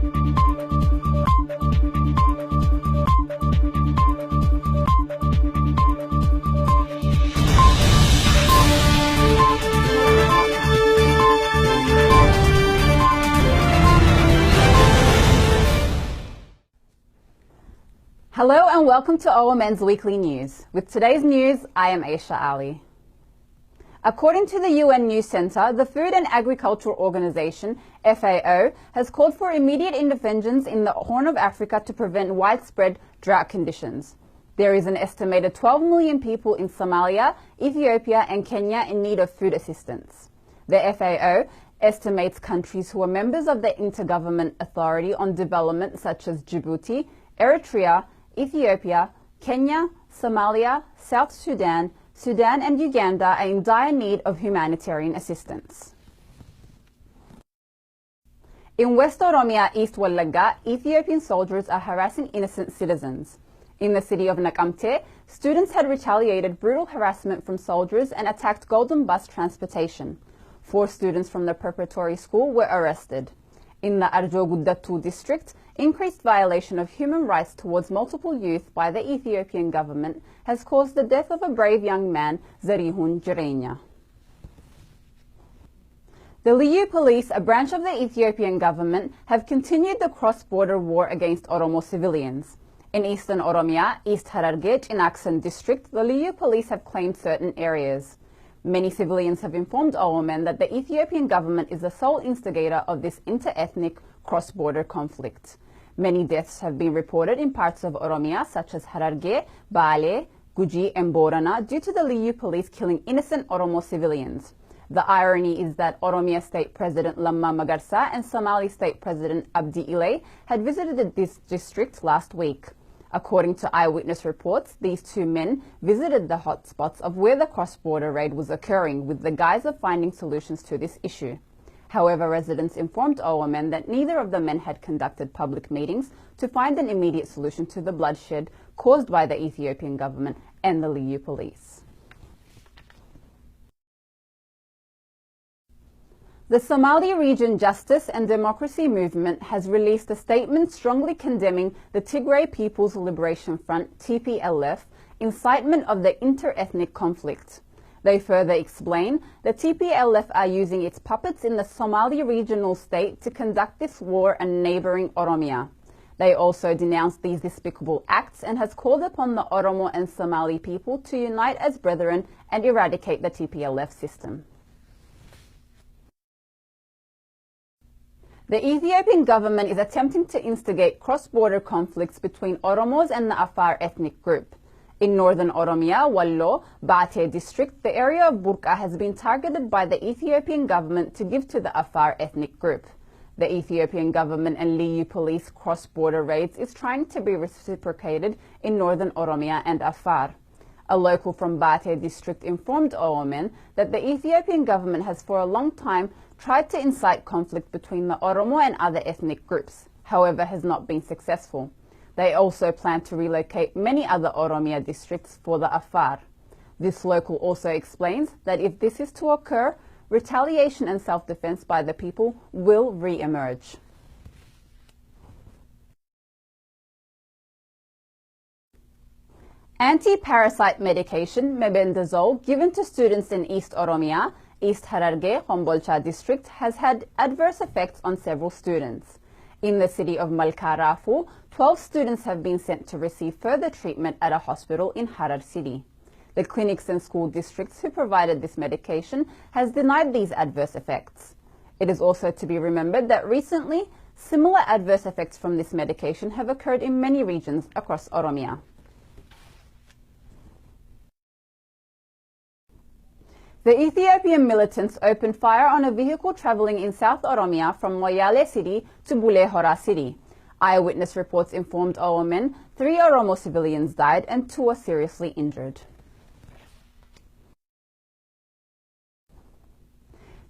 Hello and welcome to OMN's Weekly News. With today's news, I am Aisha Ali. According to the UN News Center, the Food and Agriculture Organization, FAO, has called for immediate interventions in the Horn of Africa to prevent widespread drought conditions. There is an estimated 12 million people in Somalia, Ethiopia and Kenya in need of food assistance. The FAO estimates countries who are members of the Intergovernmental Authority on Development such as Djibouti, Eritrea, Ethiopia, Kenya, Somalia, South Sudan, Sudan and Uganda are in dire need of humanitarian assistance. In West Oromia, East Wallagga, Ethiopian soldiers are harassing innocent citizens. In the city of Nakamte, students had retaliated brutal harassment from soldiers and attacked Golden Bus transportation. 4 students from the preparatory school were arrested. In the Arjo Guddatu district, increased violation of human rights towards multiple youth by the Ethiopian government has caused the death of a brave young man, Zarihun Jirenya. The Liyu police, a branch of the Ethiopian government, have continued the cross-border war against Oromo civilians. In eastern Oromia, East Hararge, in Aksan district, the Liyu police have claimed certain areas. Many civilians have informed OMN that the Ethiopian government is the sole instigator of this inter-ethnic cross-border conflict. Many deaths have been reported in parts of Oromia such as Hararge, Baale, Guji and Borana due to the Liyu police killing innocent Oromo civilians. The irony is that Oromia State President Lamma Magarsa and Somali State President Abdi Ile had visited this district last week. According to eyewitness reports, these 2 men visited the hotspots of where the cross-border raid was occurring with the guise of finding solutions to this issue. However, residents informed OMN that neither of the men had conducted public meetings to find an immediate solution to the bloodshed caused by the Ethiopian government and the Liyu police. The Somali Region Justice and Democracy Movement has released a statement strongly condemning the Tigray People's Liberation Front, TPLF, incitement of the inter-ethnic conflict. They further explain the TPLF are using its puppets in the Somali regional state to conduct this war in neighboring Oromia. They also denounced these despicable acts and has called upon the Oromo and Somali people to unite as brethren and eradicate the TPLF system. The Ethiopian government is attempting to instigate cross-border conflicts between Oromos and the Afar ethnic group. In northern Oromia, Wallo, Bate district, the area of Burqa has been targeted by the Ethiopian government to give to the Afar ethnic group. The Ethiopian government and Liyu police cross-border raids is trying to be reciprocated in northern Oromia and Afar. A local from Bate district informed OMN that the Ethiopian government has for a long time tried to incite conflict between the Oromo and other ethnic groups, however has not been successful. They also plan to relocate many other Oromia districts for the Afar. This local also explains that if this is to occur, retaliation and self-defense by the people will re-emerge. Anti-parasite medication, mebendazole, given to students in East Oromia, East Hararge, Hombolcha district, has had adverse effects on several students. In the city of Malkarafu, 12 students have been sent to receive further treatment at a hospital in Harar city. The clinics and school districts who provided this medication has denied these adverse effects. It is also to be remembered that recently, similar adverse effects from this medication have occurred in many regions across Oromia. The Ethiopian militants opened fire on a vehicle traveling in South Oromia from Moyale city to Bule Hora city. Eyewitness reports informed OMN 3 Oromo civilians died and 2 are seriously injured.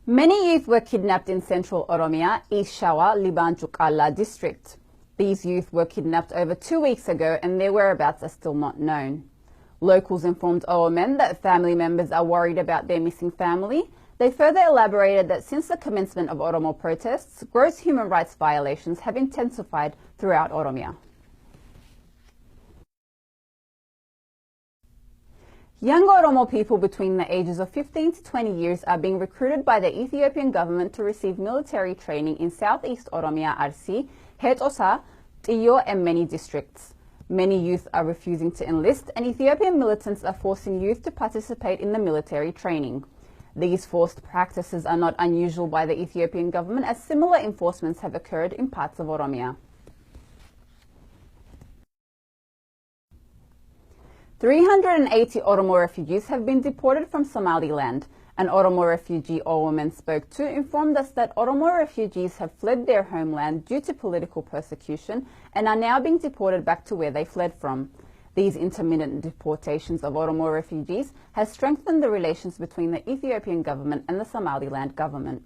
Many youth were kidnapped in central Oromia, East Shawa, Liban-Chukalla district. These youth were kidnapped over 2 weeks ago and their whereabouts are still not known. Locals informed OMN that family members are worried about their missing family. They further elaborated that since the commencement of Oromo protests, gross human rights violations have intensified throughout Oromia. Young Oromo people between the ages of 15 to 20 years are being recruited by the Ethiopian government to receive military training in Southeast Oromia, Arsi, Hetosa, Tiyo, and many districts. Many youth are refusing to enlist, and Ethiopian militants are forcing youth to participate in the military training. These forced practices are not unusual by the Ethiopian government, as similar enforcements have occurred in parts of Oromia. 380 Oromo refugees have been deported from Somaliland. An Oromo refugee OMN spoke to informed us that Oromo refugees have fled their homeland due to political persecution and are now being deported back to where they fled from. These intermittent deportations of Oromo refugees has strengthened the relations between the Ethiopian government and the Somaliland government.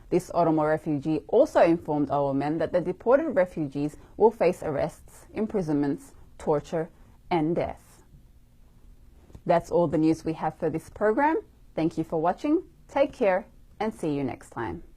This Oromo refugee also informed OMN that the deported refugees will face arrests, imprisonments, torture, and death. That's all the news we have for this program. Thank you for watching. Take care and see you next time.